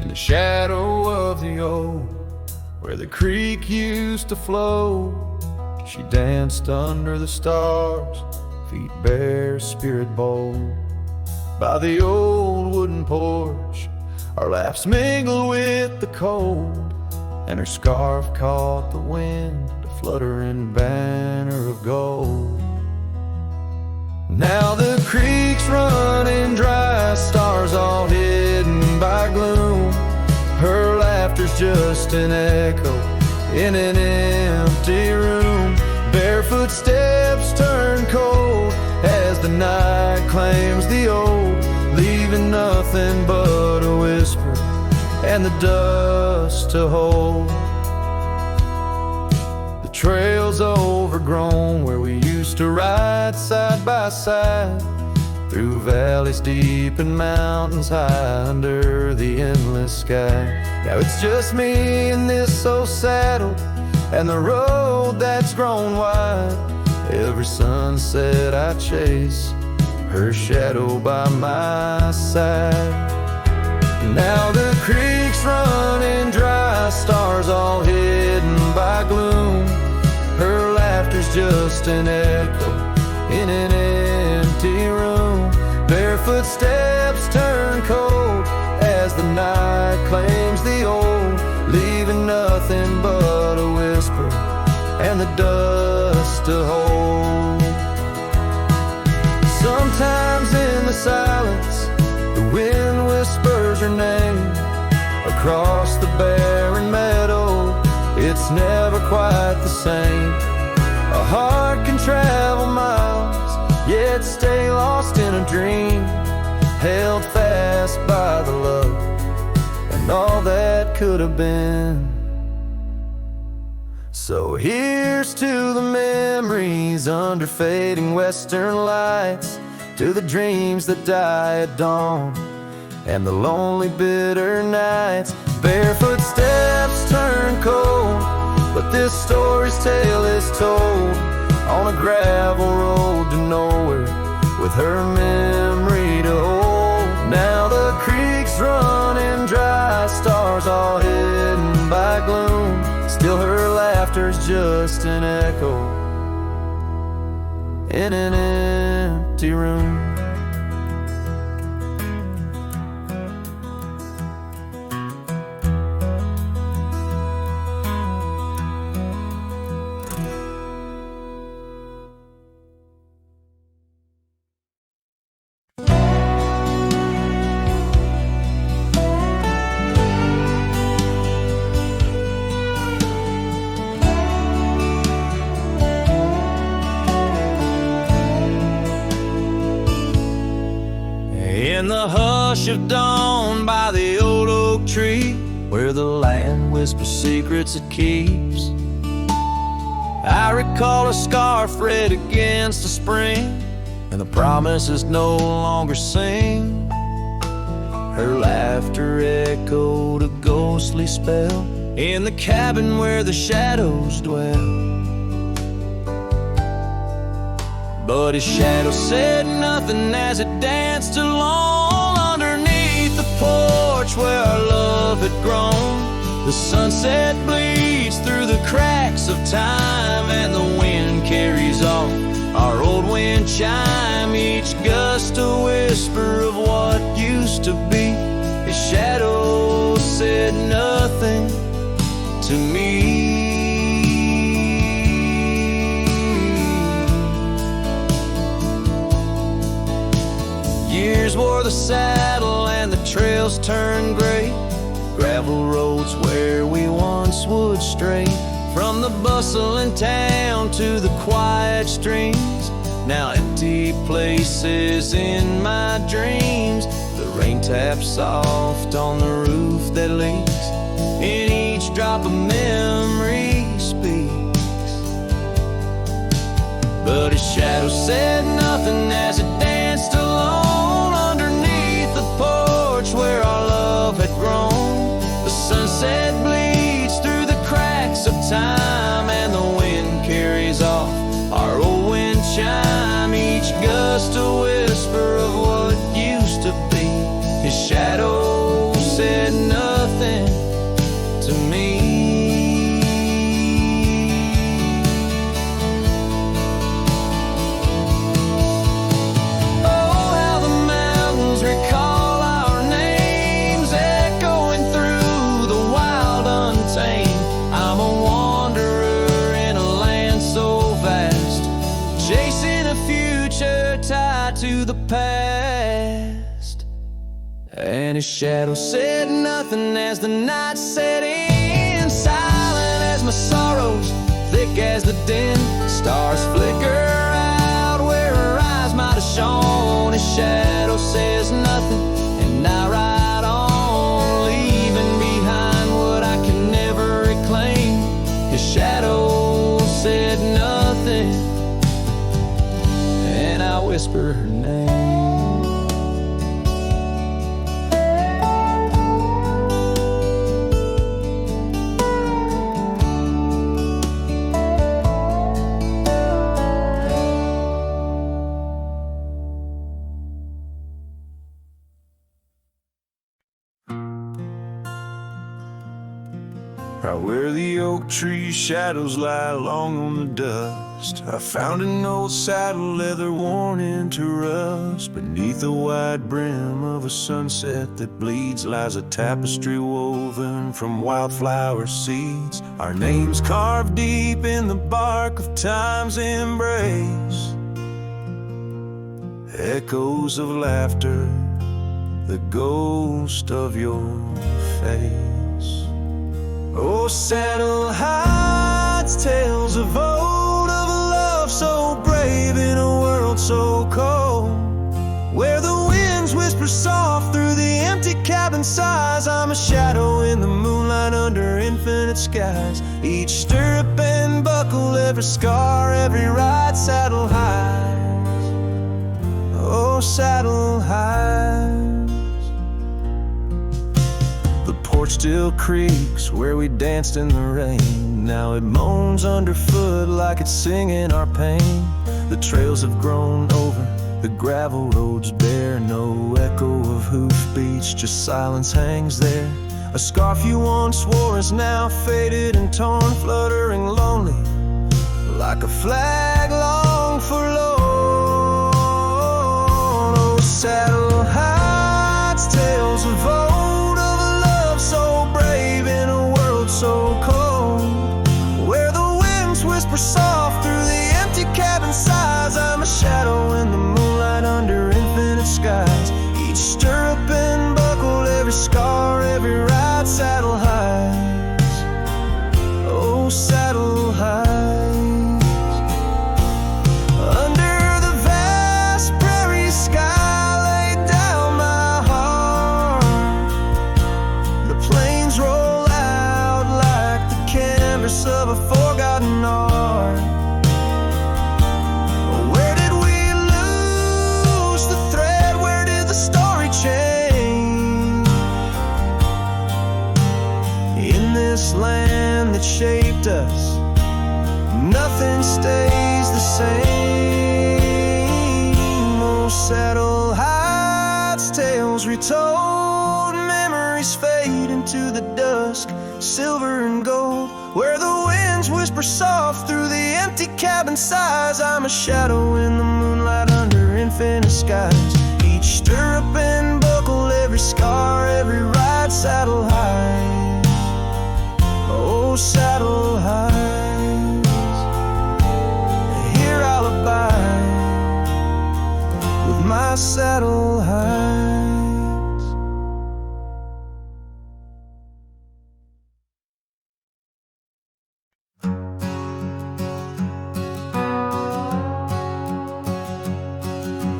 in the shadow of the old, where the creek used to flow. She danced under the stars, feet bare, spirit bold. By the old wooden porch, our laughs mingled with the cold, and her scarf caught the wind, a fluttering banner of gold. Now the creek's running dry, stars all hidden by gloom. Her laughter's just an echo in an empty room. Barefoot steps turn cold as the night claims the old, leaving nothing but a whisper and the dust to hold. The trail's overgrown where we used to ride side by side, through valleys deep and mountains high under the endless sky. Now it's just me in this old saddle and the road that's grown wide. Every sunset I chase, her shadow by my side. Now the creek's running dry, stars all hidden by gloom. Her laughter's just an echo in an empty room. Barefoot steps turn cold as the night claims the old, leaving nothing but a whisper and the dust to hold. Sometimes in the silence, the wind whispers her name across the barren meadow. It's never quite the same. A heart can travel miles, yet stay lost in a dream, held fast by the love and all that could have been. So here's to the memories under fading western lights, to the dreams that die at dawn and the lonely bitter nights. Barefoot steps turn cold, but this story's tale is told on a gravel road to nowhere, with her memory to hold. Now the creek's running dry, stars all hidden by gloom. Still her laughter's just an echo in an empty room. In the hush of dawn by the old oak tree, where the land whispers secrets it keeps, I recall a scarf red against the spring, and the promises no longer sing. Her laughter echoed a ghostly spell in the cabin where the shadows dwell. But his shadow said nothing as it danced along underneath the porch where our love had grown. The sunset bleeds through the cracks of time, and the wind carries off our old wind chime. Each gust a whisper of what used to be. His shadow said nothing to me. Years wore the saddle and the trails turned gray, gravel roads where we once would stray, from the bustling town to the quiet streams, now empty places in my dreams. The rain taps soft on the roof that leaks, in each drop of memory speaks. But his shadow said nothing as it danced alone underneath the porch where our love had grown. The sunset bleeds through the cracks of time, and the wind carries off our old wind chime. Each gust a whisper of what used to be. His shadow said nothing a future tied to the past. And his shadow said nothing as the night set in, silent as my sorrows, thick as the din. Stars flicker out where her eyes might have shone. His shadow says nothing, and I ride on, leaving behind what I can never reclaim. His shadow said nothing, and I whisper her name. Right where the oak tree shadows lie long on the dust, I found an old saddle leather worn into rust. Beneath the wide brim of a sunset that bleeds lies a tapestry woven from wildflower seeds. Our names carved deep in the bark of time's embrace, echoes of laughter, the ghost of your face. Oh, saddle hides tales of old, of a love so brave in a world so cold, where the winds whisper soft through the empty cabin sighs. I'm a shadow in the moonlight under infinite skies. Each stirrup and buckle, every scar, every ride, saddle hides. Oh, saddle hides. The porch still creaks where we danced in the rain. Now it moans underfoot like it's singing our pain. The trails have grown over, the gravel roads bare. No echo of hoofbeats, just silence hangs there. A scarf you once wore is now faded and torn, fluttering lonely like a flag long forlorn. Oh, saddle hides tales of old, of a love so brave in a world so cold, where the winds whisper soft through the empty cabin sighs. I'm a shadow in the moonlight under infinite skies. Each stirrup and buckle, every scar, every ride, saddle hides. Oh, saddle hides. Under the vast prairie sky laid down my heart, the plains roll out like the canvas of a forgotten art. Where did we lose the thread? Where did the story change? In this land that shaped us, nothing stays the same. Oh, saddle hides tales retold, memories fade into the dusk, silver and gold, where the winds whisper soft through the empty cabin sighs. I'm a shadow in the moonlight under infinite skies. Each stirrup and buckle, every scar, every ride, saddle hides. Oh, saddle hides. Here I'll abide with my saddle hides.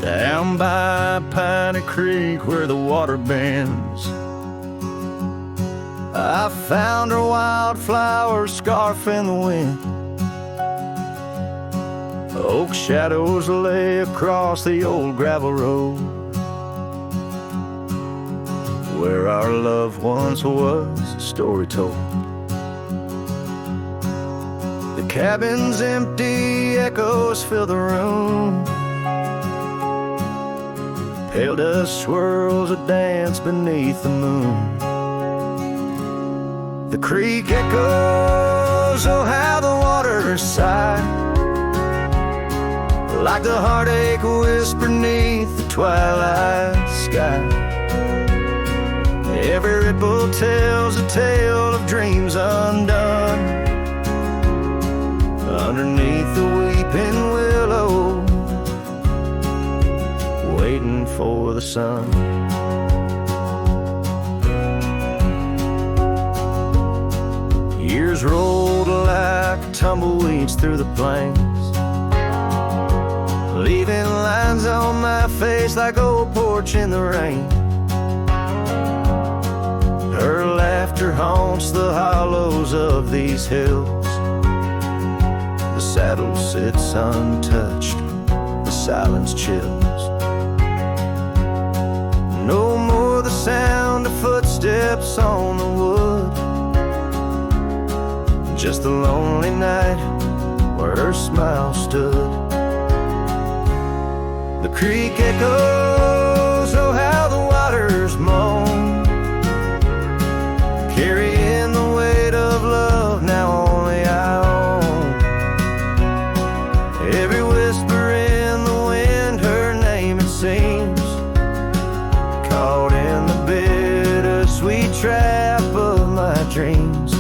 Down by Piney Creek where the water bends, I found her wildflower scarf in the wind. Oak shadows lay across the old gravel road, where our love once was a story told. The cabin's empty, echoes fill the room. Pale dust swirls a dance beneath the moon. The creek echoes, oh how the water sigh, like the heartache whisper beneath the twilight sky. Every ripple tells a tale of dreams undone. Underneath the weeping willow, the sun. Years rolled like tumbleweeds through the plains, leaving lines on my face like old porch in the rain. Her laughter haunts the hollows of these hills. The saddle sits untouched, the silence chills. No more the sound of footsteps on the wood, just the lonely night where her smile stood. The creek echoes, oh how the waters moan, carrying the weight of love now only I own. Every whisper in the wind, her name it seems, caught in the bittersweet trap of my dreams.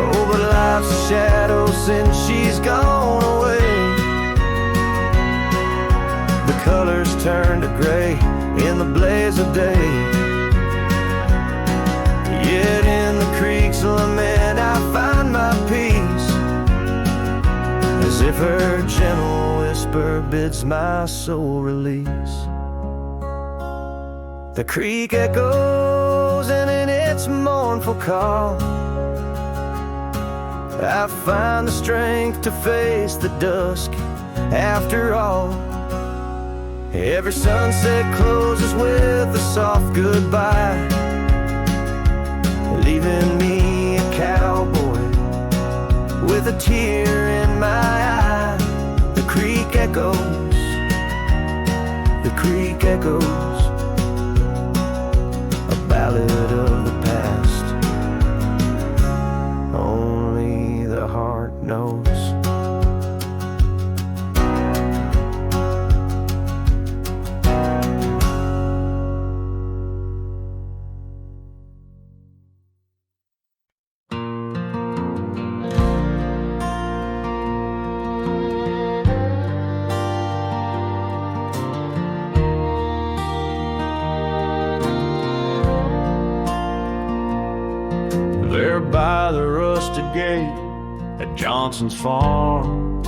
Oh, but life's a shadow since she's gone away. The colors turn to gray in the blaze of day. Yet in the creek's lament I find my peace, as if her gentle whisper bids my soul release. The creek echoes, and in its mournful call I find the strength to face the dusk after all. Every sunset closes with a soft goodbye, leaving me a cowboy with a tear in my eye. The creek echoes, the creek echoes, a ballad of the past only the heart knows. There by the rusted gate at Johnson's farm,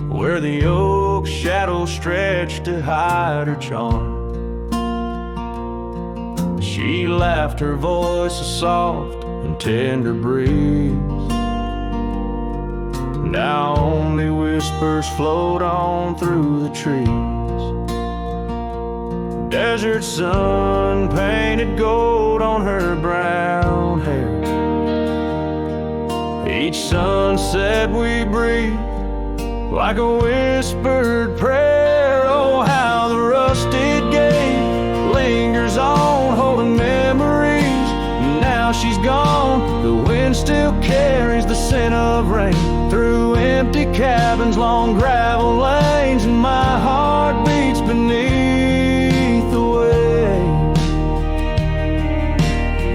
where the oak shadows stretched to hide her charm, she laughed, her voice a soft and tender breeze. Now only whispers float on through the trees. Desert sun painted gold on her brown hair. Each sunset we breathe like a whispered prayer. Oh, how the rusted gate lingers on, holding memories. Now she's gone, the wind still carries the scent of rain through empty cabins, long gravel lanes, and my heart beats beneath the weight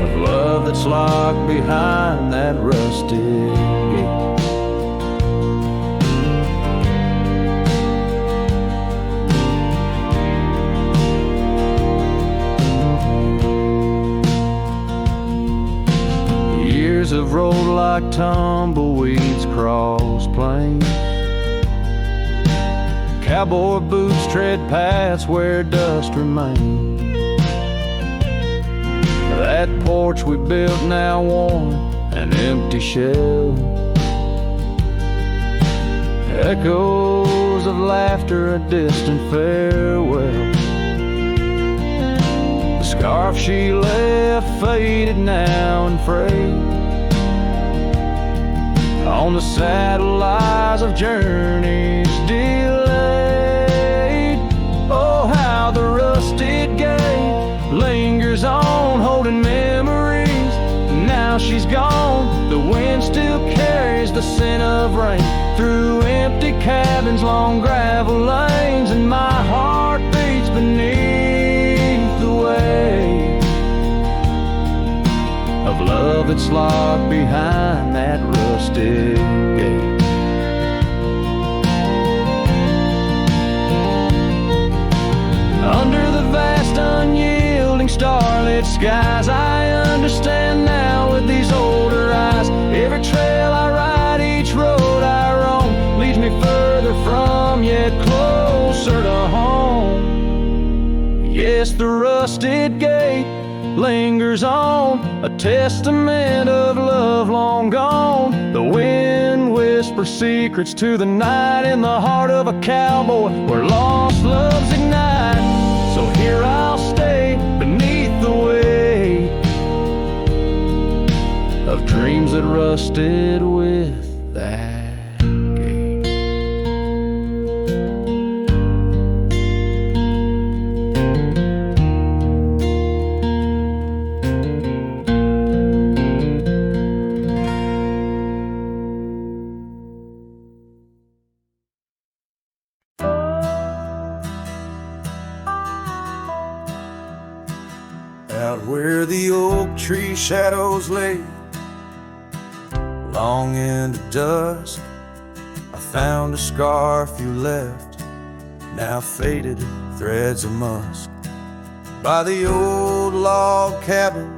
of love that's locked behind that rusted gate. Years have rolled like tumbleweeds across plains. Cowboy boots tread paths where dust remains. That porch we built now worn, an empty shell. Echoes of laughter, a distant farewell. The scarf she left faded now and frayed. On the saddle lies of journeys delayed. Oh, how the rusted gate lingers on, holding memories. Now she's gone, the wind still carries the scent of rain through empty cabins, long gravel lanes, and my heart beats beneath the weight of love that's locked behind that rusted gate. red skies. I understand now with these older eyes. Every trail I ride, each road I roam, leads me further from, yet closer to home. Yes, the rusted gate lingers on, a testament of love long gone. The wind whispers secrets to the night in the heart of a cowboy where lost loves ignite. So here I'll stay beneath the weight of dreams that rusted with that gate. Out where the oak tree shadows lay, long into dusk, I found a scarf you left, now faded threads of musk. By the old log cabin,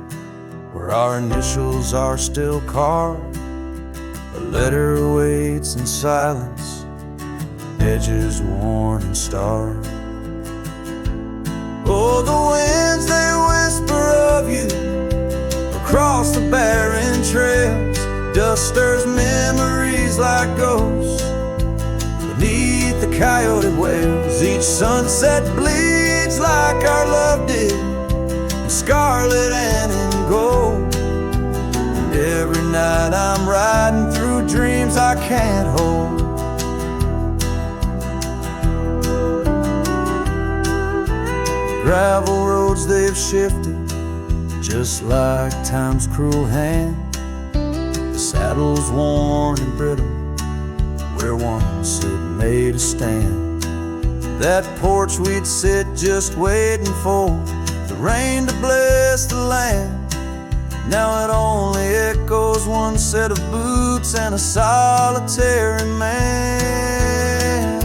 where our initials are still carved, a letter waits in silence, edges worn and starved. Oh, the winds, they whisper of you across the barren trails. Dust stirs memories like ghosts beneath the coyote wails. Each sunset bleeds like our love did, in scarlet and in gold. And every night I'm riding through dreams I can't hold. Gravel roads, they've shifted just like time's cruel hand. The saddle's worn and brittle where once it made a stand. That porch we'd sit just waiting for the rain to bless the land. Now it only echoes one set of boots and a solitary man.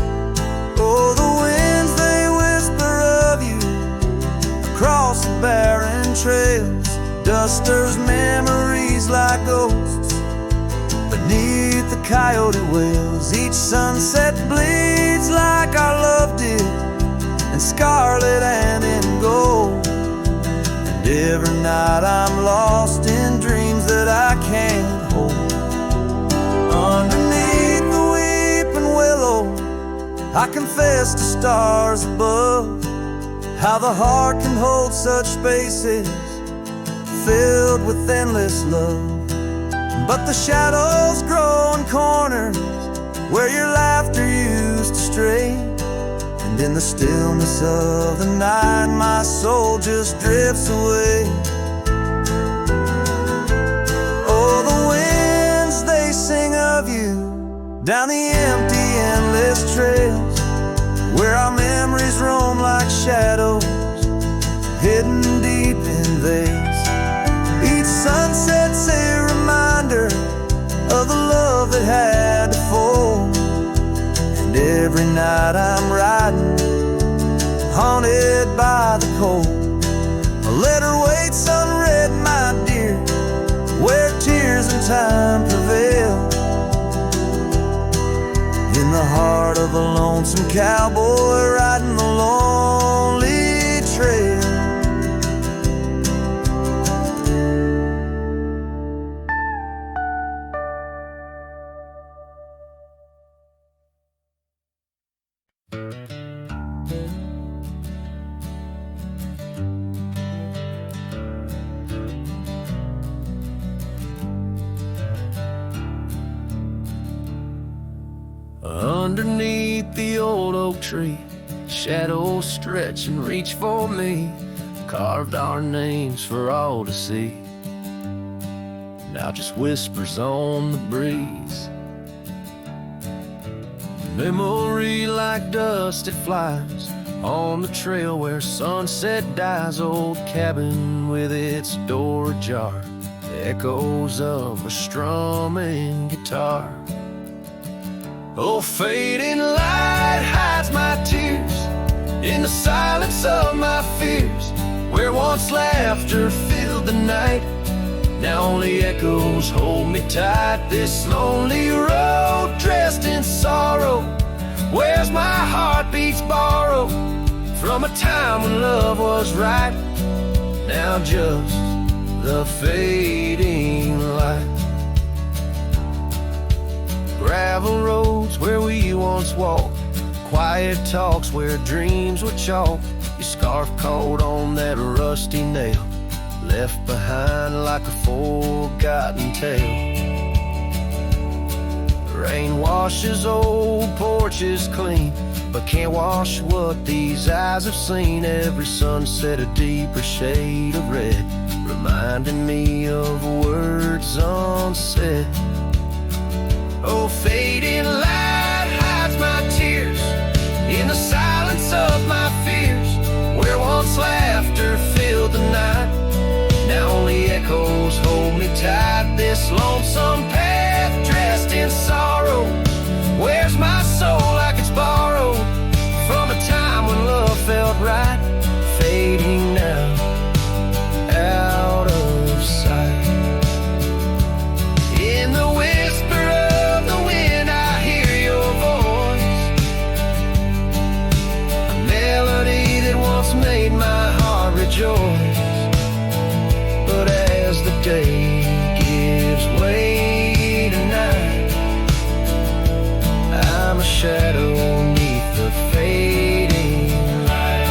Oh, the winds, they whisper of you across the barren trails. Dust stirs memories like ghosts beneath the coyote wails. Each sunset bleeds like our love did, in scarlet and in gold. And every night I'm lost in dreams that I can't hold. Underneath the weeping willow, I confess to stars above, how the heart can hold such spaces filled with endless love. But the shadows grow in corners where your laughter used to stray. And in the stillness of the night, my soul just drifts away. Oh, the winds, they sing of you down the empty, endless trails where our memories roam like shadows hidden deep in veils. Each sunset's a reminder of the love that had to fold. And every night I'm riding, haunted by the cold. A letter waits unread, my dear, where tears and time prevail. In the heart of a lonesome cowboy riding the lonely trail. Underneath the old oak tree, shadows stretch and reach for me, carved our names for all to see. Now just whispers on the breeze. Memory like dust, it flies on the trail where sunset dies. Old cabin with its door ajar, echoes of a strumming guitar. Oh, fading light hides my tears in the silence of my fears, where where once laughter filled the night, now only echoes hold me tight. This lonely road dressed in sorrow, where's my heartbeats borrowed from a time when love was right, now just the fading light. Gravel roads where we once walked, quiet talks where dreams were chalk. Your scarf caught on that rusty nail, left behind like a forgotten tale. Rain washes old porches clean, but can't wash what these eyes have seen. Every sunset a deeper shade of red, reminding me of words unsaid. Oh, fading light hides my tears in the silence of my fears, where once laughter filled the night, now only echoes hold me tight. This lonesome path dressed in sorrow, where's my soul like it's borrowed from a time when love felt right, fading now, out of sight. In the whisper of the wind I hear your voice, a melody that once made my heart rejoice. But as the day gives way to night, I'm a shadow neath the fading light.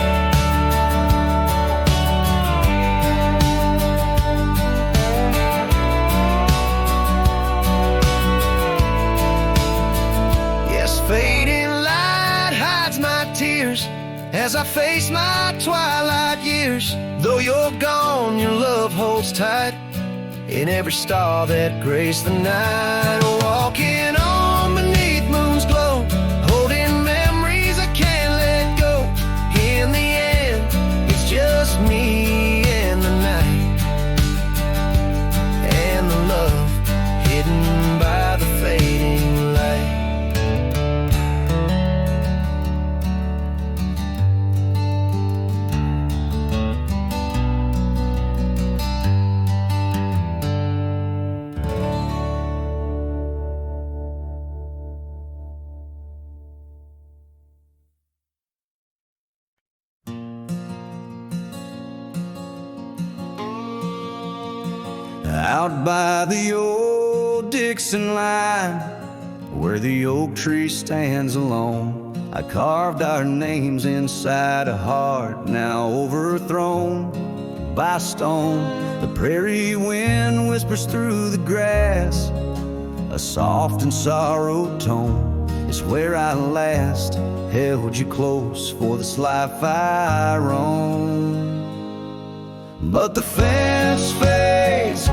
Yes, fading light hides my tears as I face my twilight years. Though you're gone, your love holds tight in every star that graced the night. Walking on beneath moon's glow, holding memories I can't let go. In the end, it's just me and the night, and the love hidden by the fading light. Out by the old Dixon line, where the oak tree stands alone, I carved our names inside a heart now overthrown by stone. The prairie wind whispers through the grass, a soft and sorrowed tone. It's where I last held you close for this life I roam. But the fence fades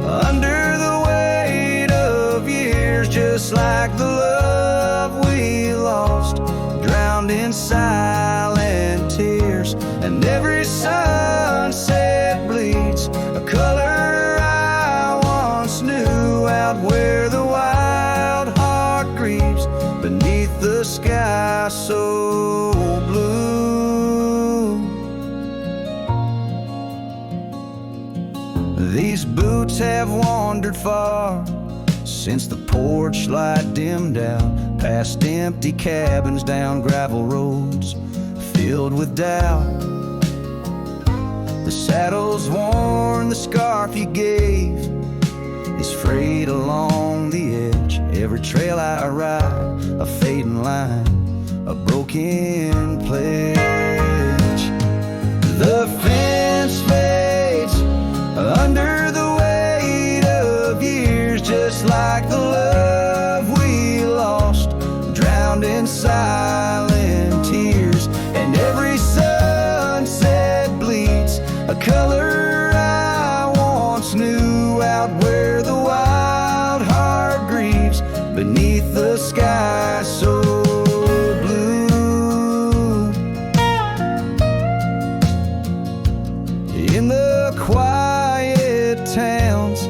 under the weight of years, just like the love we lost, drowned in silent tears. And every sunset bleeds a color I once knew, out where the wild heart grieves beneath the sky so blue. These boots have wandered far since the porch light dimmed out, past empty cabins, down gravel roads filled with doubt. The saddle's worn, the scarf you gave is frayed along the edge. Every trail I ride, a fading line, a broken pledge. The fence fades under the weight of years, just like the love we lost, drowned in silent tears. And every sunset bleeds a color I once knew, out where the wild heart grieves beneath the sky so blue. In the quiet towns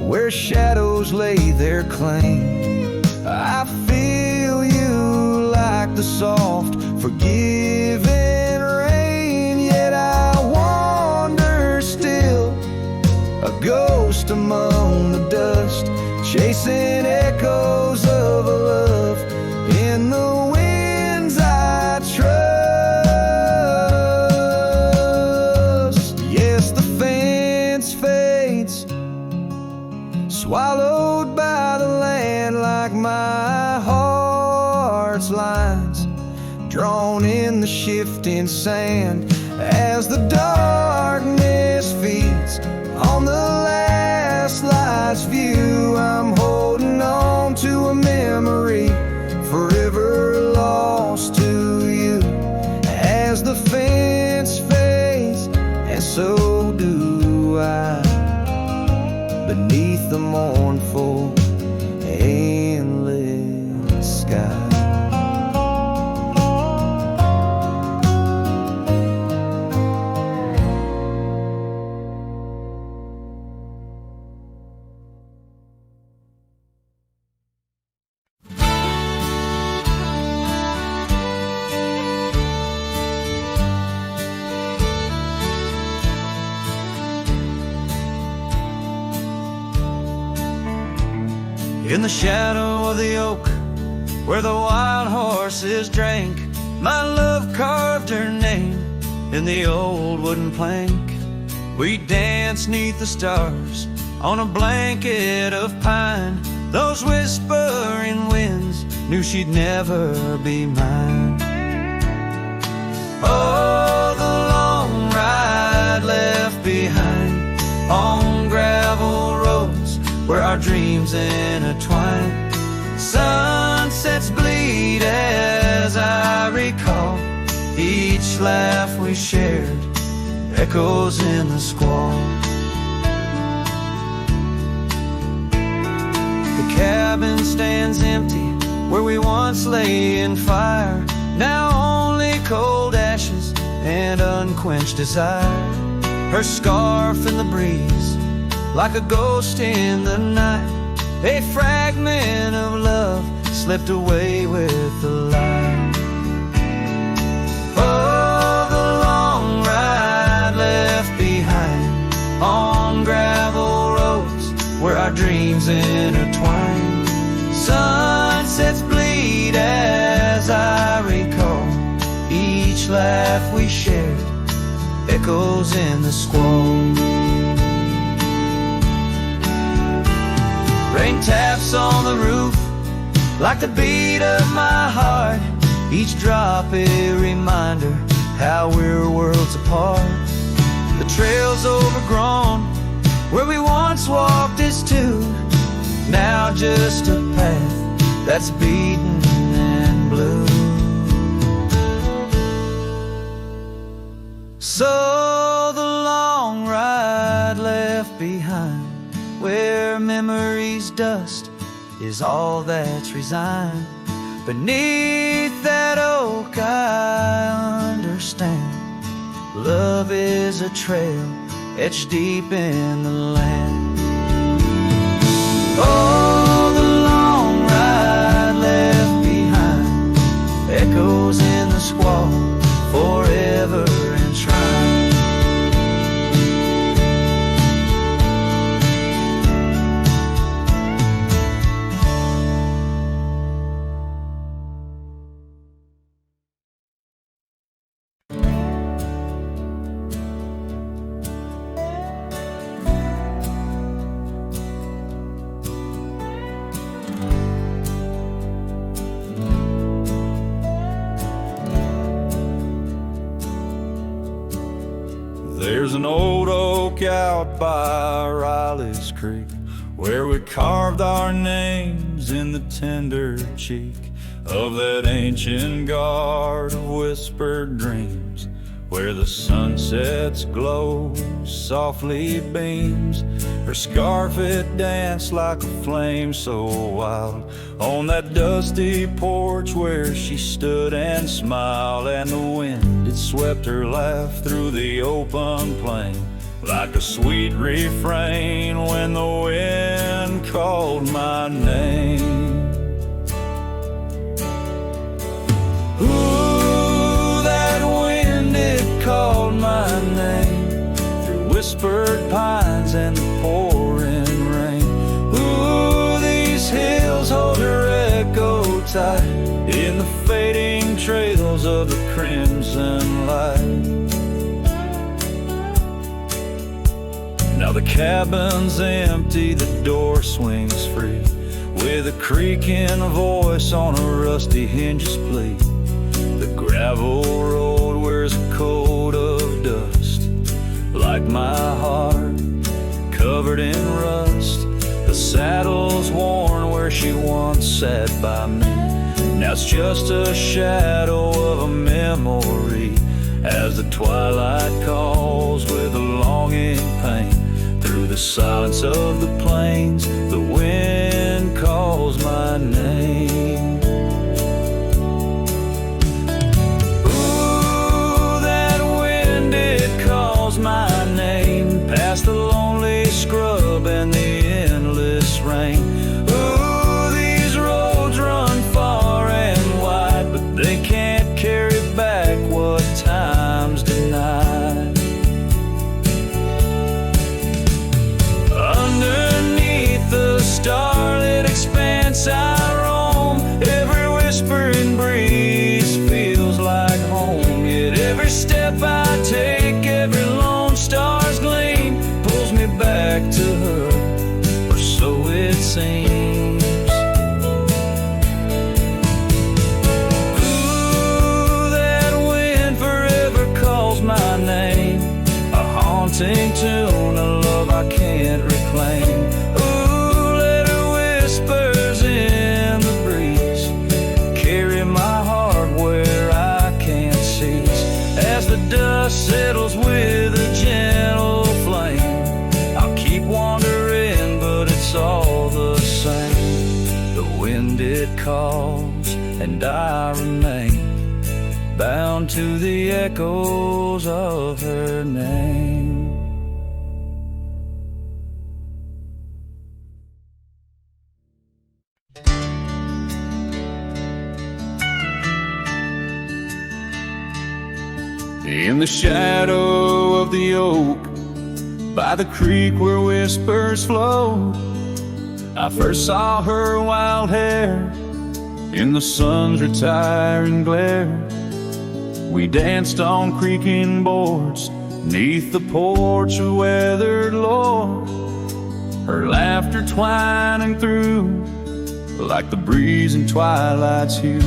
where shadows lay their claim, I feel you like the soft, forgiving rain. Yet I want among the dust, chasing echoes of a love in the winds I trust. Yes, the fence fades, swallowed by the land, like my heart's lines drawn in the shifting sand. As the darkness feeds on the last light's view, I'm holding on to a memory forever lost to you. As the fence fades, and so do I, beneath the mournful, endless sky. In the shadow of the oak, where the wild horses drank, my love carved her name in the old wooden plank. We danced 'neath the stars on a blanket of pine. Those whispering winds knew she'd never be mine. Oh, the long ride left behind on gravel roads where our dreams intertwine. Sunsets bleed as I recall each laugh we shared, echoes in the squall. The cabin stands empty where we once lay in fire, now only cold ashes and unquenched desire. Her scarf in the breeze, like a ghost in the night, a fragment of love slipped away with the light. Oh, the long ride left behind on gravel roads where our dreams intertwine. Sunsets bleed as I recall each laugh we shared, echoes in the squall. Rain taps on the roof like the beat of my heart, each drop a reminder how we're worlds apart. The trail's overgrown where we once walked as two, now just a path that's beaten and blue. So the long ride left behind, where memory's dust is all that's resigned. Beneath that oak I understand, love is a trail etched deep in the land. Oh, the long ride left behind, echoes in the squall, forever enshrined. There's an old oak out by Riley's Creek where we carved our names in the tender cheek of that ancient guard of whispered dreams, where the sunset's glow softly beams. Her scarf it danced like a flame so wild on that dusty porch where she stood and smiled, and the wind it swept her laugh through the open plain like a sweet refrain when the wind called my name. Ooh, that wind it called my name through whispered pines and the pouring tight in the fading trails of the crimson light. Now the cabin's empty, the door swings free, with a creaking voice on a rusty hinges plate. The gravel road wears a coat of dust, like my heart, covered in rust. The saddle's worn where she once sat by me. Now it's just a shadow of a memory, as the twilight calls with a longing pain. Through the silence of the plains, the wind calls my name. Ooh, that wind, it calls my name, past the lonely scrub and the endless rain. Ooh, these roads run far and wide, but they can't carry back what time's denied. Underneath the starlit expanse I roam, every whispering breeze feels like home. Yet every step I take, every lone star's gleam pulls me back to her, or so it seems. Ooh, that wind forever calls my name, a haunting tune, a love I can't reclaim. Ooh, let her whispers in the breeze carry my heart where I can't cease. As the dust settles with a gentle flame, I'll keep wandering, but it's all the same. The wind, it calls, and I remain bound to the echoes of her name. In the shadow of the oak, by the creek where whispers flow, I first saw her wild hair in the sun's retiring glare. We danced on creaking boards neath the porch of weathered lore, her laughter twining through like the breeze in twilight's hue.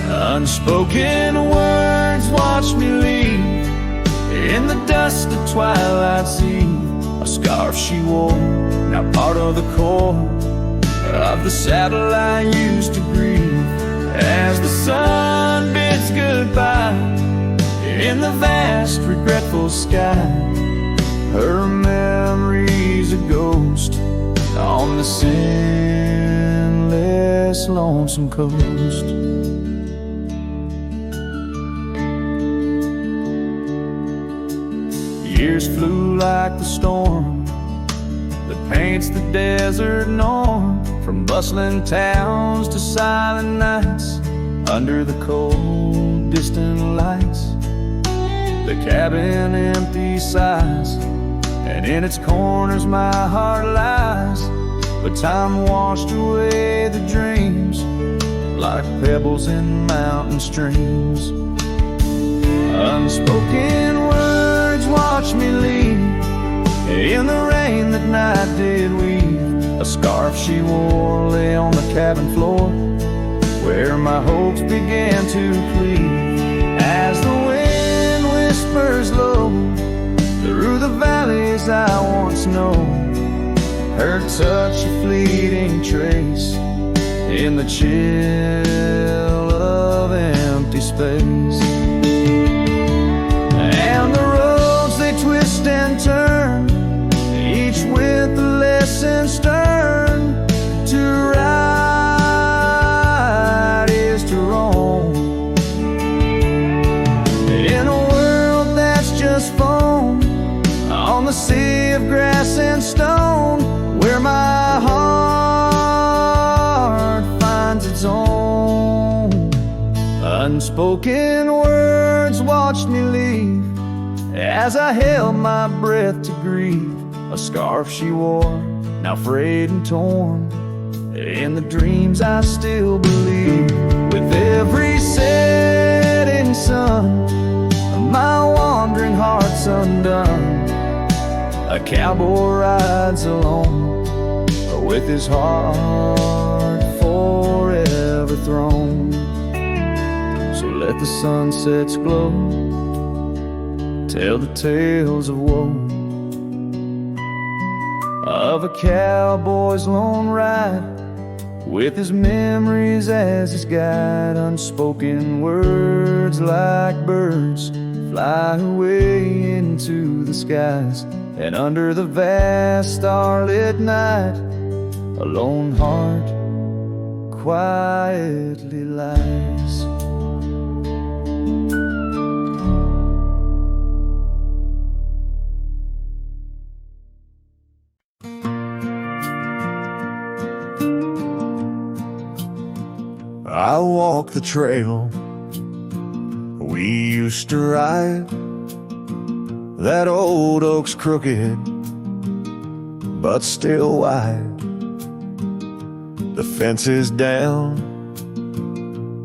Unspoken words watched me leave in the dust of twilight sea. A scarf she wore, now part of the core of the saddle I used to grieve. As the sun bids goodbye in the vast regretful sky, her memory's a ghost on the scentless lonesome coast. Years flew like the storm that paints the desert norm, from bustling towns to silent nights under the cold distant lights. The cabin empty sighs, and in its corners my heart lies. But time washed away the dreams like pebbles in mountain streams. Unspoken words watch me leave in the rain that night did weave. A scarf she wore lay on the cabin floor where my hopes began to cleave. As the wind whispers low through the valleys I once known, her touch a fleeting trace in the chill of empty space. And the roads they twist and turn, each with a lesson stern. To ride is to roam in a world that's just foam on the sea of grass and stone, where my heart finds its own. Unspoken words watched me leave as I held my breath to grieve. A scarf she wore, now frayed and torn, in the dreams I still believe. With every setting sun, my wandering heart's undone. A cowboy rides alone, with his heart forever thrown. So let the sunsets glow, tell the tales of woe, of a cowboy's lone ride, with his memories as his guide. Unspoken words like birds fly away into the skies, and under the vast starlit night, a lone heart quietly lies. I walk the trail we used to ride. That old oak's crooked, but still wide. The fence is down,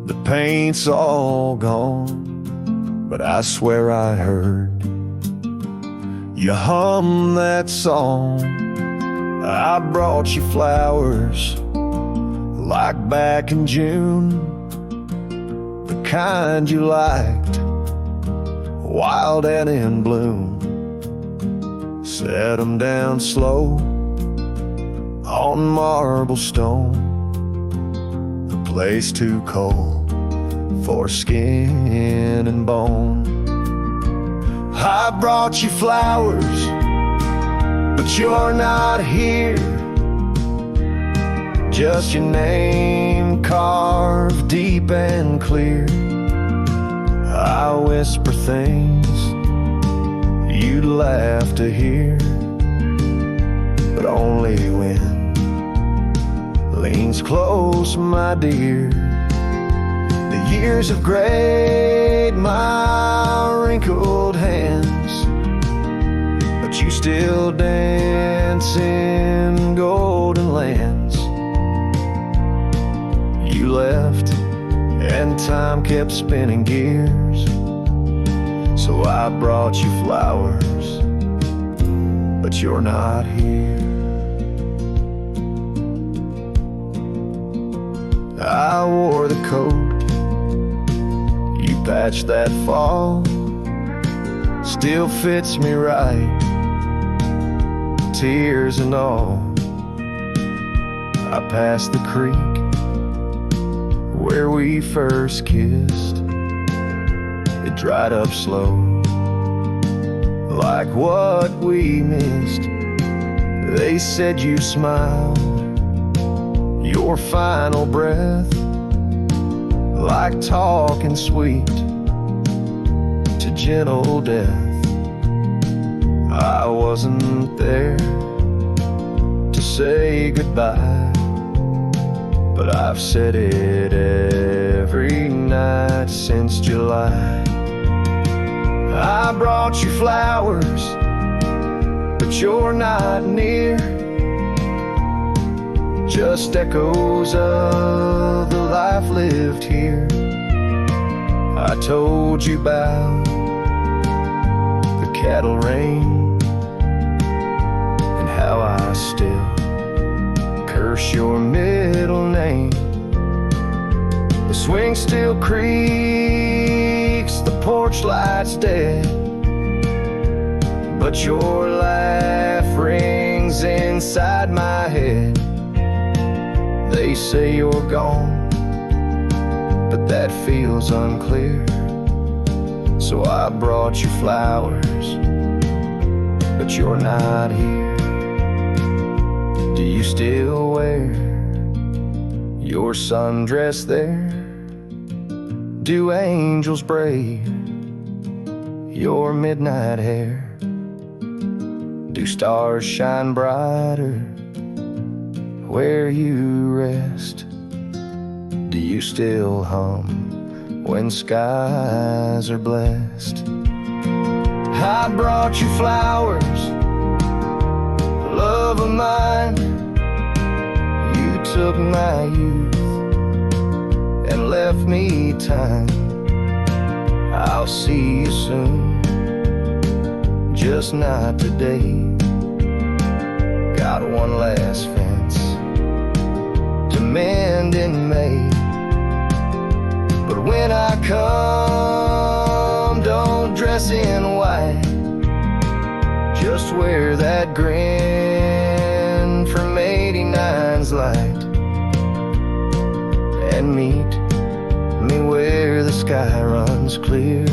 the paint's all gone, but I swear I heard you hum that song. I brought you flowers like back in June, the kind you liked, wild and in bloom. Set them down slow on marble stone, a place too cold for skin and bone. I brought you flowers, but you're not here. Just your name carved deep and clear. I whisper things you'd laugh to hear, but only when leans close, my dear. The years have grayed my wrinkled hands, but you still dance in golden lands. You left and time kept spinning gears, so I brought you flowers, but you're not here. I wore the coat you patched that fall, still fits me right, tears and all. I passed the creek where we first kissed. It dried up slow, like what we missed. They said you smiled, your final breath, like talking sweet to gentle death. I wasn't there to say goodbye, but I've said it every night since July. I brought you flowers, but you're not near. Just echoes of the life lived here. I told you about the cattle range and how I still curse your middle name. The swing still creaks, the porch light's dead, but your laugh rings inside my head. They say you're gone, but that feels unclear. So I brought you flowers, but you're not here. Do you still wear your sundress there? Do angels braid your midnight hair? Do stars shine brighter where you rest? Do you still hum when skies are blessed? I brought you flowers, love of mine. You took my youth and left me time. I'll see you soon, just not today. Got one last fence to mend in May. But when I come, don't dress in white. Just wear that grin from 89's light. And meet me where the sky runs clear.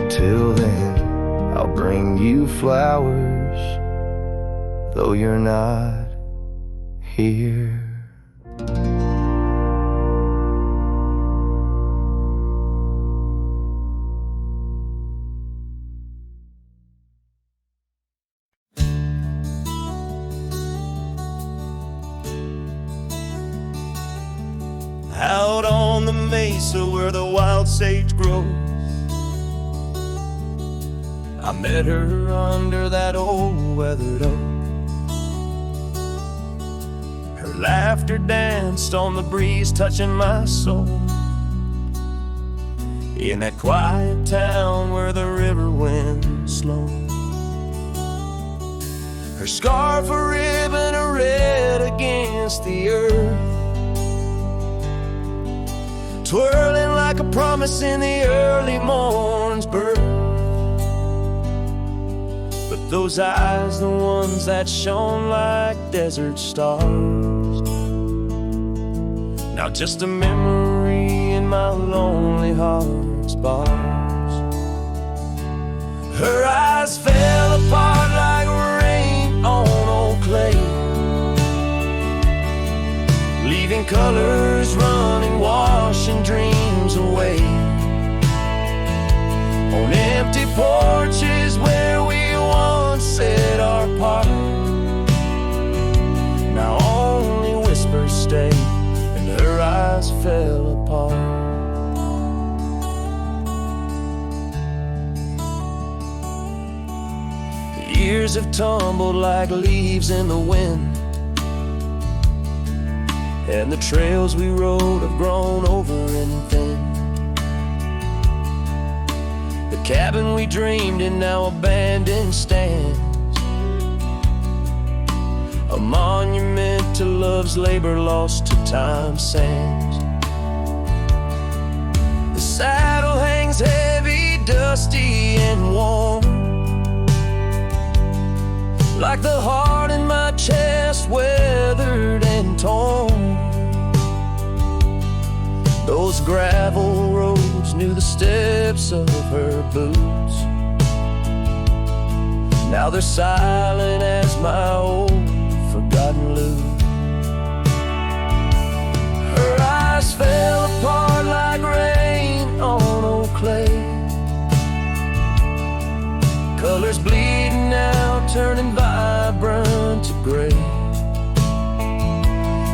Till then, I'll bring you flowers, though you're not here. Out on the mesa where the wild sage grows, I met her under that old weathered oak. Her laughter danced on the breeze, touching my soul. In that quiet town where the river winds slow, her scarf a ribbon of red against the earth, twirling like a promise in the early morn's birth. But those eyes, the ones that shone like desert stars, now just a memory in my lonely heart's bars. Her eyes fell apart like rain on old clay, leaving colors running, washing dreams away. On empty porches where we once said our part, now only whispers stay, and her eyes fell apart. The years have tumbled like leaves in the wind, and the trails we rode have grown over and thin. The cabin we dreamed in now abandoned stands, a monument to love's labor lost to time's sands. The saddle hangs heavy, dusty and warm, like the heart in my chest, weathered and torn. Those gravel roads knew the steps of her boots, now they're silent as my old forgotten lute. Her eyes fell apart like rain on old clay, colors bleeding out, turning vibrant to gray.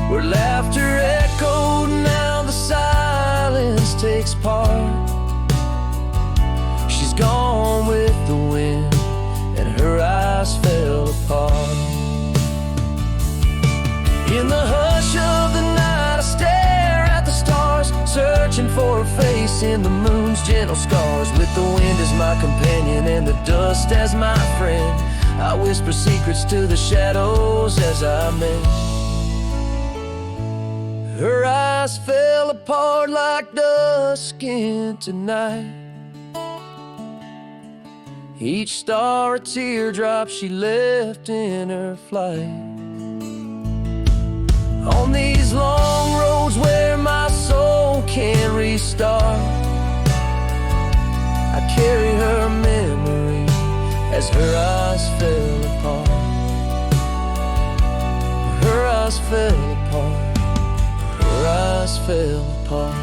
Where laughter echoed, now the silence takes part. She's gone with the wind, and her eyes fell apart. In the hush of the night, I stare at the stars, searching for her face in the moon's gentle scars. With the wind as my companion and the dust as my friend, I whisper secrets to the shadows as I mend. Her eyes fell apart like dusk into night, each star a teardrop she left in her flight. On these long roads where my soul can't restart, I carry her memory as her eyes fell apart. Her eyes fell apart. Her eyes fell apart.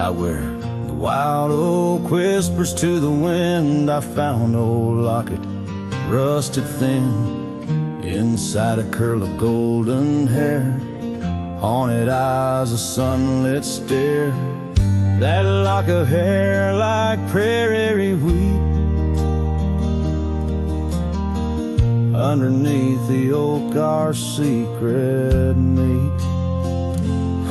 Out where the wild oak whispers to the wind, I found old locket, rusted thin, inside a curl of golden hair, haunted eyes, a sunlit stare. That lock of hair like prairie wheat, underneath the oak our secret meet.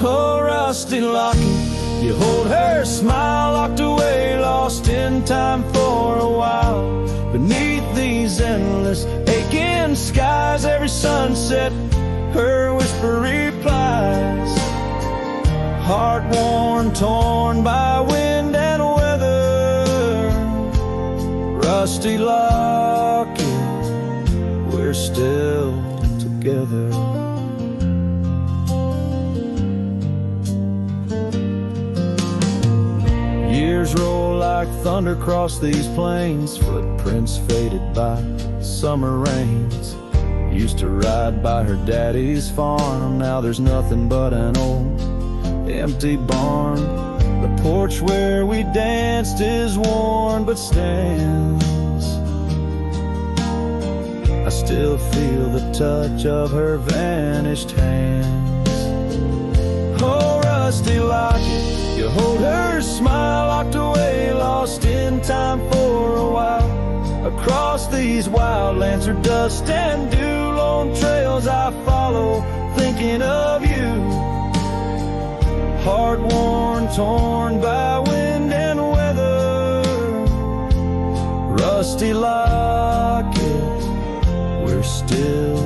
Oh, rusty locket, you hold her smile, locked away, lost in time for a while. Beneath these endless aching skies, every sunset her whisper replies. Heart worn, torn by wind and weather, rusty locket, we're still together. Years roll like thunder across these plains, footprints faded by summer rains. Used to ride by her daddy's farm, now there's nothing but an old empty barn. The porch where we danced is worn but stands. I still feel the touch of her vanished hands. Oh, rusty locket, you hold her smile, locked away, lost in time for a while. Across these wildlands are dust and dew, lone trails I follow, thinking of you. Heart worn, torn by wind and weather, rusty locket, we're still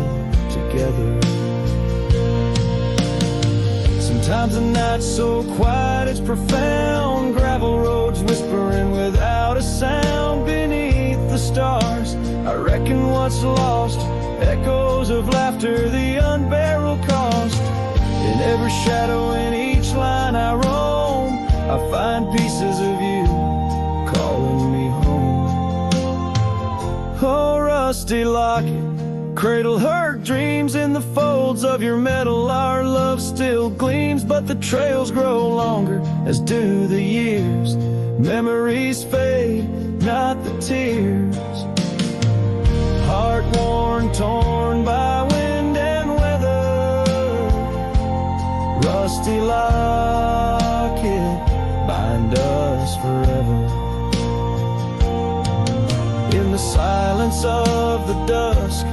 together. Sometimes the night's so quiet it's profound, gravel roads whispering without a sound. Beneath the stars, I reckon what's lost, echoes of laughter, the unbearable cost. In every shadow, in each line I roam, I find pieces of you calling me home. Oh, rusty locket, cradle her dreams in the folds of your metal. Our love still gleams, but the trails grow longer, as do the years. Memories fade, not the tears. Heart worn, torn by wind and weather, rusty locket, bind us forever. In the silence of the dusk,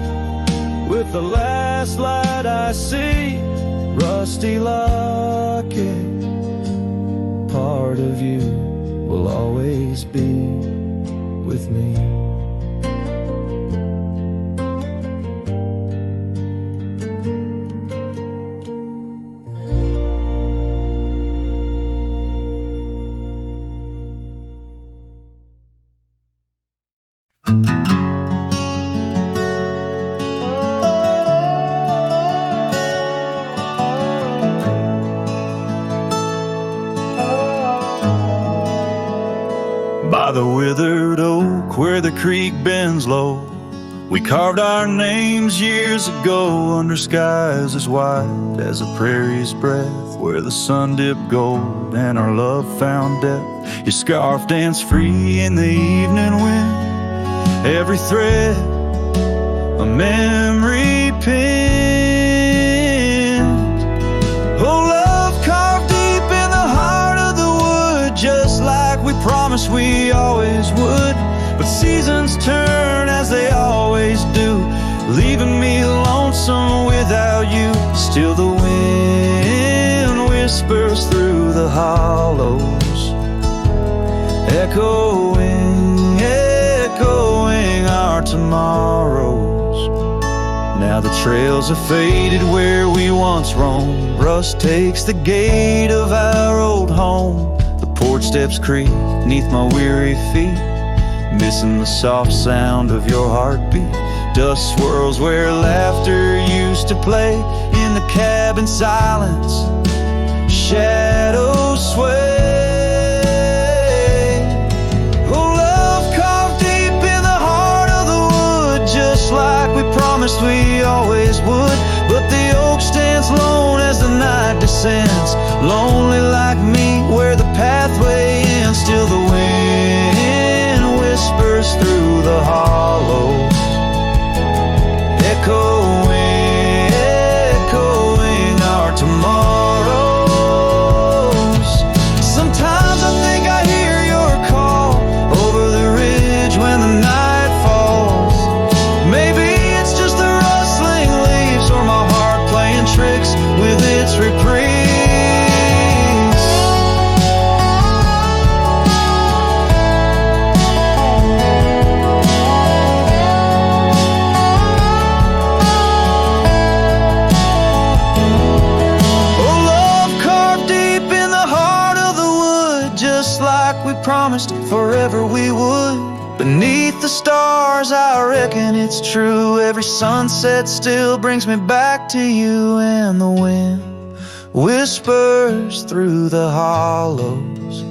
with the last light I see, rusty locket, part of you will always be with me. By the withered oak where the creek bends low, we carved our names years ago under skies as wide as a prairie's breath, where the sun dipped gold and our love found depth. Your scarf danced free in the evening wind, every thread a memory pinned. Oh, love carved deep in the heart of the wood, just like we promised we always would. But seasons turn as they always do, leaving me lonesome without you. Still the wind whispers through the hollows, echoing our tomorrows. Now the trails are faded where we once roamed, rust takes the gate of our old home. The porch steps creak neath my weary feet, missing the soft sound of your heartbeat. Dust swirls where laughter used to play, in the cabin silence shadows sway. Oh, love carved deep in the heart of the wood, just like we promised we always would. But the oak stands lone as the night descends, lonely like me, where the path till the wind whispers through the hollows, echoing, echoing our tomorrows. Sometimes I think I hear your call over the ridge when the night falls. Maybe it's just the rustling leaves or my heart playing tricks with its reprise. Promised forever we would. Beneath the stars, I reckon it's true. Every sunset still brings me back to you, and the wind whispers through the hollows,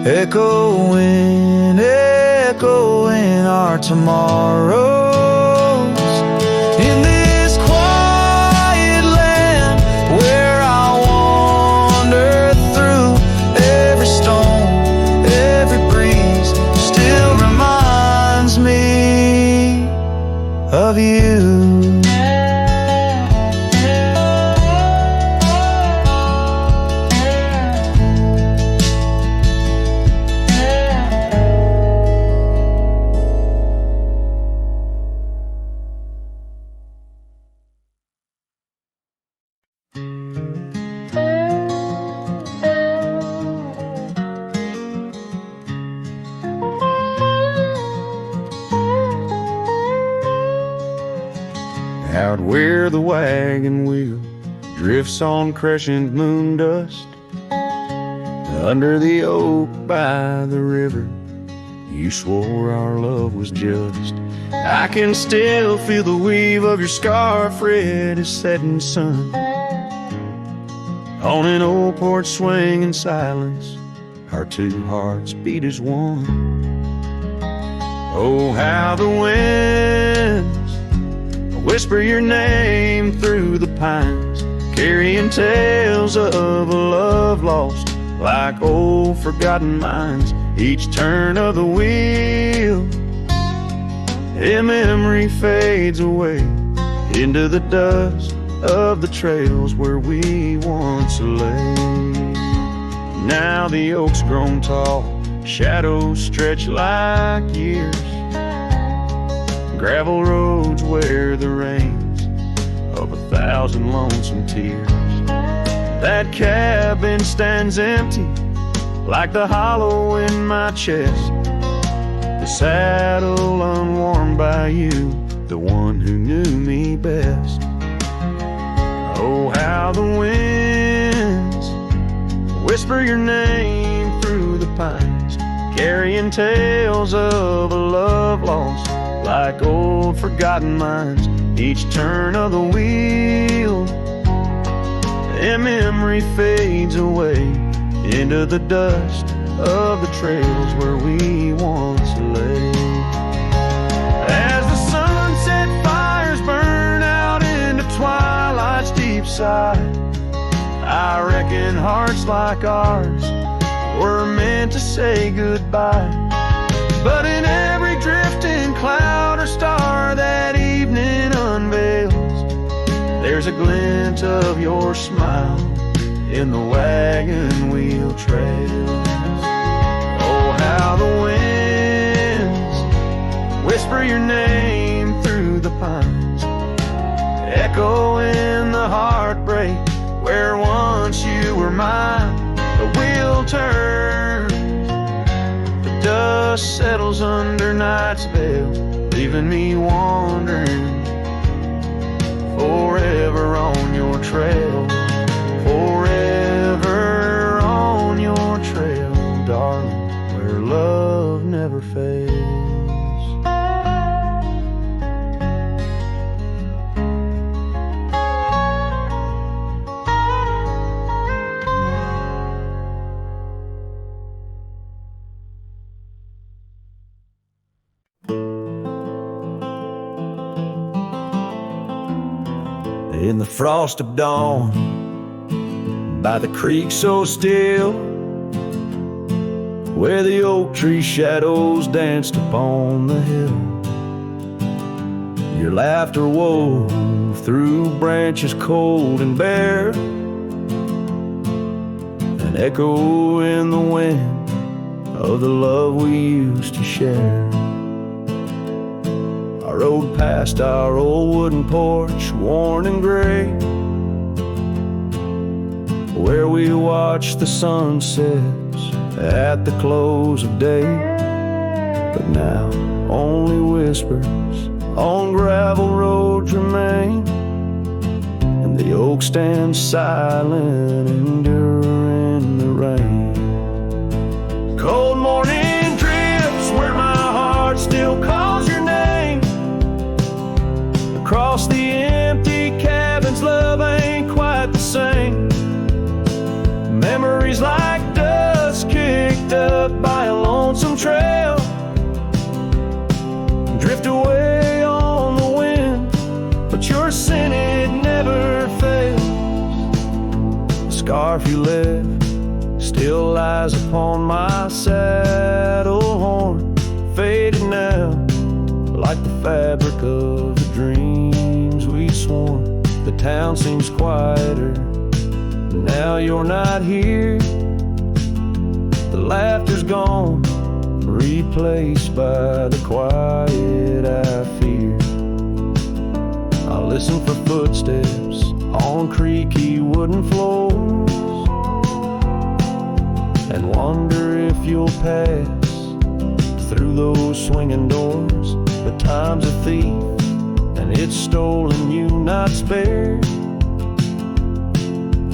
echoing, echoing our tomorrows. In this quiet land where I wander through, every stone, every breeze still reminds me of you. Out where the wagon wheel drifts on crescent moon dust, under the oak by the river, you swore our love was just. I can still feel the weave of your scarf red as setting sun. On an old porch swing in silence, our two hearts beat as one. Oh, how the winds whisper your name through the pines, carrying tales of a love lost like old forgotten mines. Each turn of the wheel, a memory fades away into the dust of the trails where we once lay. Now the oak's grown tall, shadows stretch like years, gravel roads wear the rains of 1,000 lonesome tears. That cabin stands empty like the hollow in my chest, the saddle unworn by you, the one who knew me best. Oh, how the winds whisper your name through the pines, carrying tales of a love lost like old forgotten mines. Each turn of the wheel, a memory fades away into the dust of the trails where we once lay. As the sunset fires burn out into twilight's deep side, I reckon hearts like ours were meant to say goodbye. But in every drifting cloud or star that evening unveils, there's a glint of your smile in the wagon wheel trails. Oh, how the winds whisper your name through the pines, echoing the heartbreak where once you were mine. The wheel turns, the dust settles under night's veil, leaving me wandering forever on your trail, forever on your trail, darling, where love never fails. In the frost of dawn, by the creek so still, where the oak tree shadows danced upon the hill. Your laughter wove through branches cold and bare, an echo in the wind of the love we used to share. I rode past our old wooden porch, worn and gray, where we watched the sunsets at the close of day. But now only whispers on gravel roads remain, and the oak stands silent, enduring the rain. Cold morning drifts where my heart still calls your name. Across the empty cabins, love ain't quite the same. Memories like dust kicked up by a lonesome trail drift away on the wind, but your scent, it never fails. The scarf you left still lies upon my saddle horn, faded now like the fabric of the dreams we sworn. The town seems quieter now you're not here. The laughter's gone, replaced by the quiet I fear. I listen for footsteps on creaky wooden floors and wonder if you'll pass through those swinging doors. But time's a thief and it's stolen you, not spared,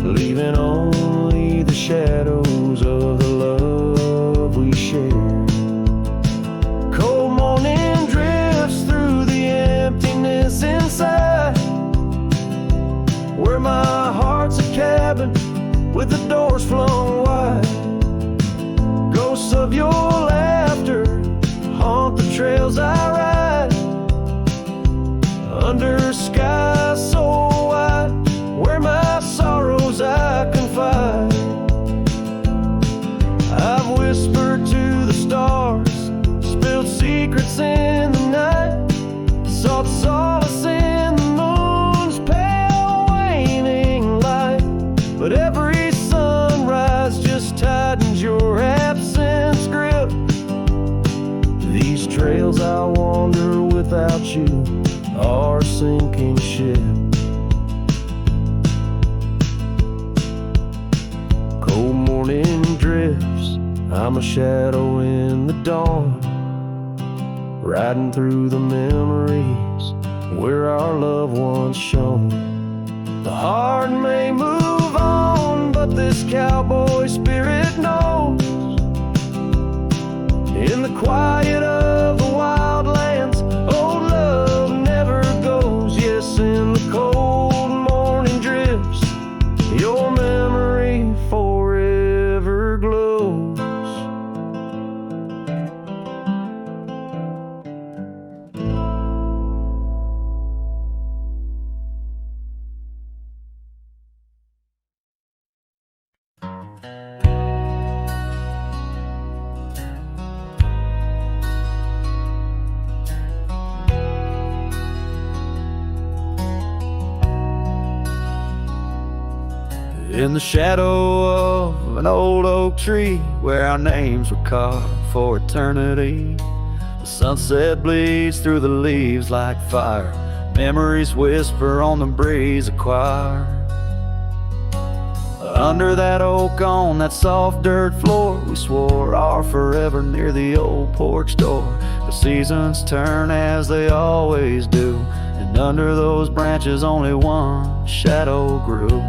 leaving only the shadows of the love we shared. Cold morning drifts through the emptiness inside, where my heart's a cabin with the doors flung wide. Ghosts of your laughter haunt the trails I ride, under skies so wide, where my sorrows I confide. I've whispered to the stars, spilled secrets in the night, sought solace in the moon's pale waning light. But every sunrise just tightens your absence grip. These trails I wander without you are a sinking ship. Cold morning drifts, I'm a shadow in the dawn, riding through the memories where our love once shone. The heart may move on, but this cowboy spirit knows, in the quiet of the wildlands, old love never goes. Yes, in the cold morning drifts, your memory forever glows. In the shadow of an old oak tree, where our names were carved for eternity, the sunset bleeds through the leaves like fire. Memories whisper on the breeze, a choir. Under that oak, on that soft dirt floor, we swore our forever near the old porch door. The seasons turn as they always do, and under those branches only one shadow grew.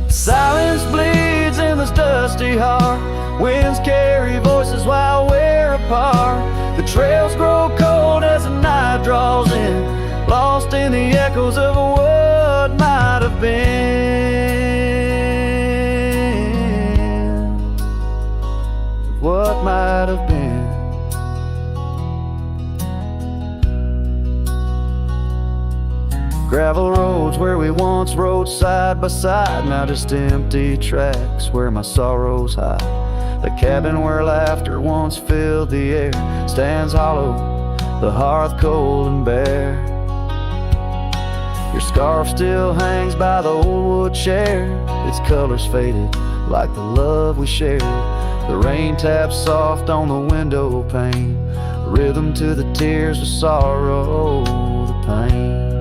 Silence bleeds in this dusty heart, winds carry voices while we're apart. The trails grow cold as the night draws in, lost in the echoes of what might have been. What might have been. Gravel roads where we once rode side by side, now just empty tracks where my sorrows hide. The cabin where laughter once filled the air stands hollow, the hearth cold and bare. Your scarf still hangs by the old wood chair, its colors faded like the love we shared. The rain taps soft on the window pane, rhythm to the tears of sorrow, the pain.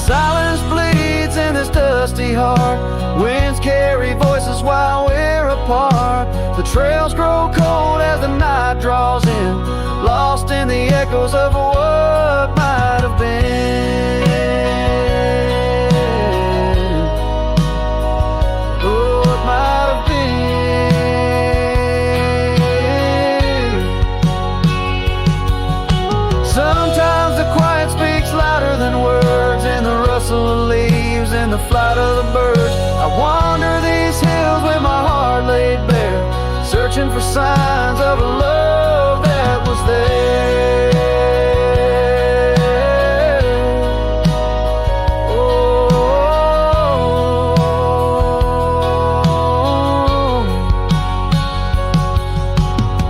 Silence bleeds in this dusty heart, winds carry voices while we're apart. The trails grow cold as the night draws in, lost in the echoes of what might have been. Oh, what might have been. Sometimes the quiet speaks louder than words, in the rustle of leaves, in the flight of the birds. I wander these hills with my heart laid bare, searching for signs of a love that was there. Oh,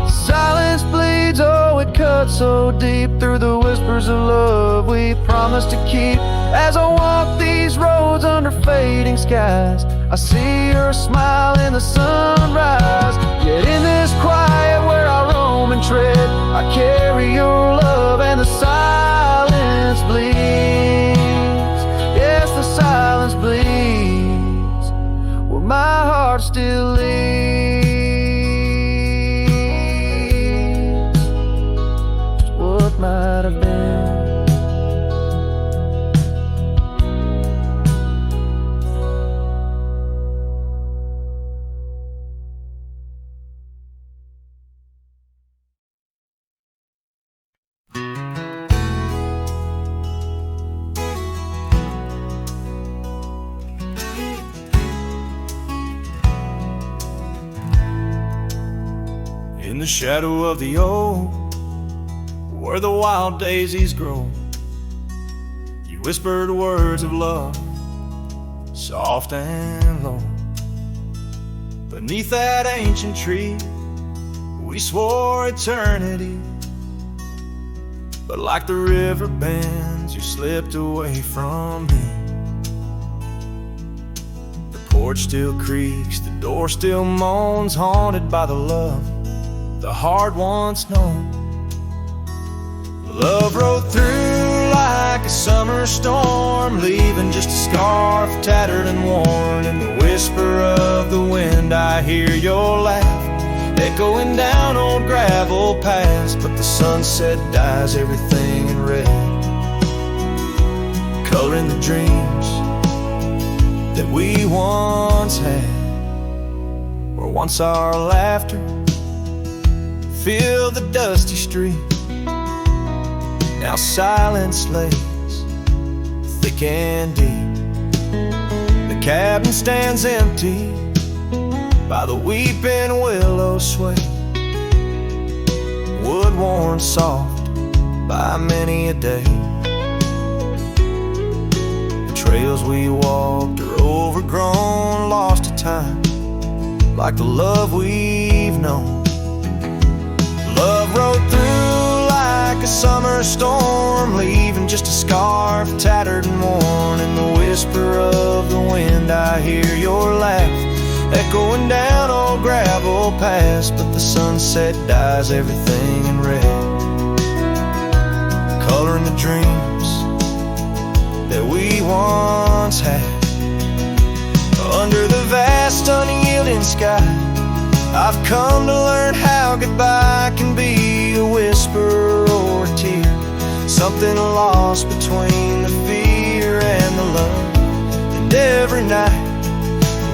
silence bleeds, oh, it cuts so deep through the whispers of love we promised to keep. As I walk these roads under fading skies, I see your smile in the sunrise. Yet in this quiet where I roam and tread, I carry your love and the silence bleeds. Yes, the silence bleeds where my heart still leads. Just what might have been. In the shadow of the oak, where the wild daisies grow, you whispered words of love, soft and low. Beneath that ancient tree, we swore eternity, but like the river bends, you slipped away from me. The porch still creaks, the door still moans, haunted by the love the heart once known. Love rode through like a summer storm, leaving just a scarf tattered and worn. In the whisper of the wind I hear your laugh, echoing down old gravel paths. But the sunset dyes everything in red, coloring the dreams that we once had, where once our laughter filled the dusty street. Now silence lays thick and deep. The cabin stands empty by the weeping willow sway, wood worn soft by many a day. The trails we walked are overgrown, lost to time, like the love we've known. Love rode through like a summer storm, leaving just a scarf tattered and worn. In the whisper of the wind I hear your laugh, echoing down old gravel paths. But the sunset dyes everything in red, coloring the dreams that we once had. Under the vast unyielding sky, I've come to learn how goodbye can be a whisper or a tear, something lost between the fear and the love. And every night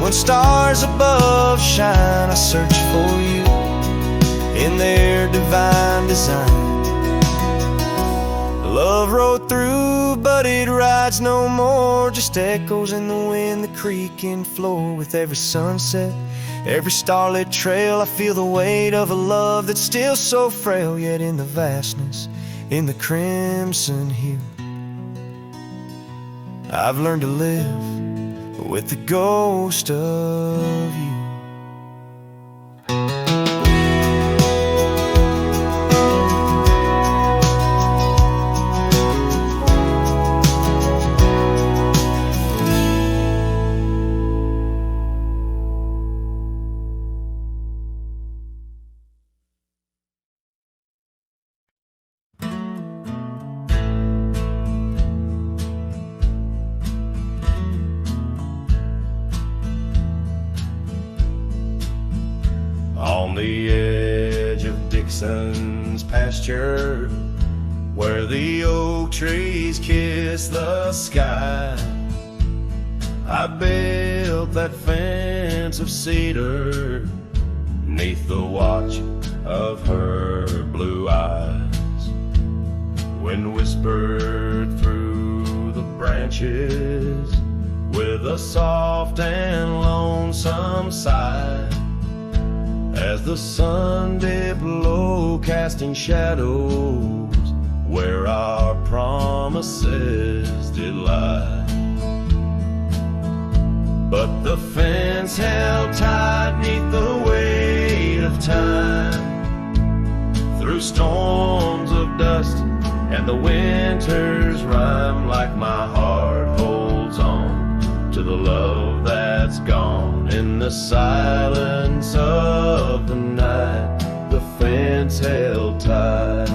when stars above shine, I search for you in their divine design. Love rode through, but it rides no more, just echoes in the wind, the creaking floor. With every sunset, every starlit trail, I feel the weight of a love that's still so frail. Yet in the vastness, in the crimson hue, I've learned to live with the ghost of you. On the edge of Dixon's pasture, where the oak trees kiss the sky, I built that fence of cedar 'neath the watch of her blue eyes. Wind whispered through the branches with a soft and lonesome sigh, as the sun dipped low, casting shadows where our promises did lie. But the fence held tight 'neath the weight of time, through storms of dust and the winter's rime, like my heart holds on to the love that's gone. In the silence of the night, the fence held tight.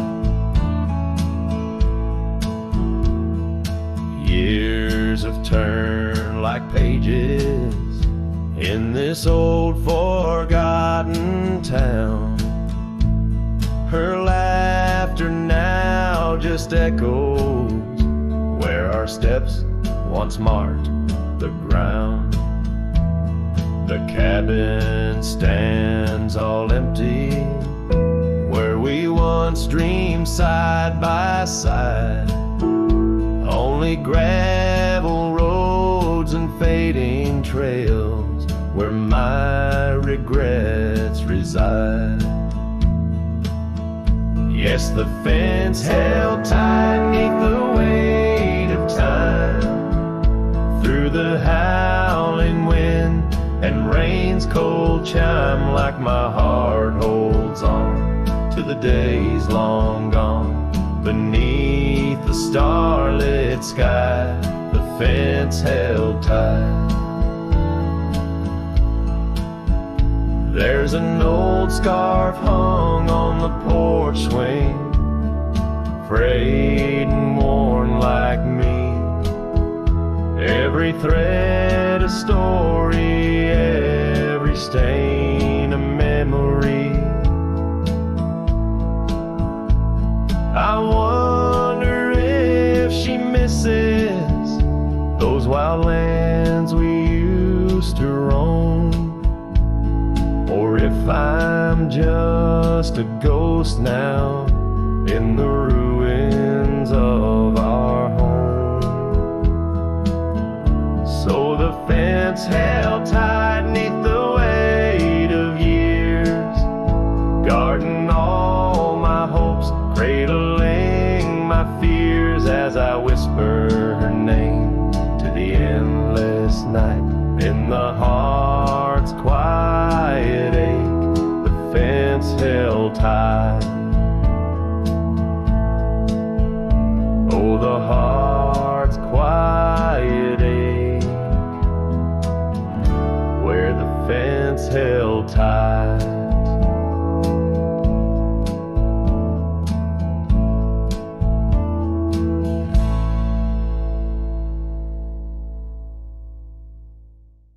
Years have turned like pages in this old forgotten town. Her laughter now just echoes where our steps once marked the ground. The cabin stands all empty where we once dreamed side by side. Only gravel roads and fading trails where my regrets reside. Yes, the fence held tight 'neath the weight of time, through the howling wind and rain's cold chime, like my heart holds on to the days long gone. Beneath the starlit sky, the fence held tight. There's an old scarf hung on the porch swing, frayed and worn like me. Every thread a story, every stain a memory. I wonder if she misses those wild lands we used to roam, or if I'm just a ghost now in the ruins of our home. So the fence held tight 'neath the weight of years, guarding all my hopes, cradling my fears, as I whisper her name to the endless night. In the heart's quiet ache, the fence held tight. Oh, the heart's quiet ache, where the fence held tight.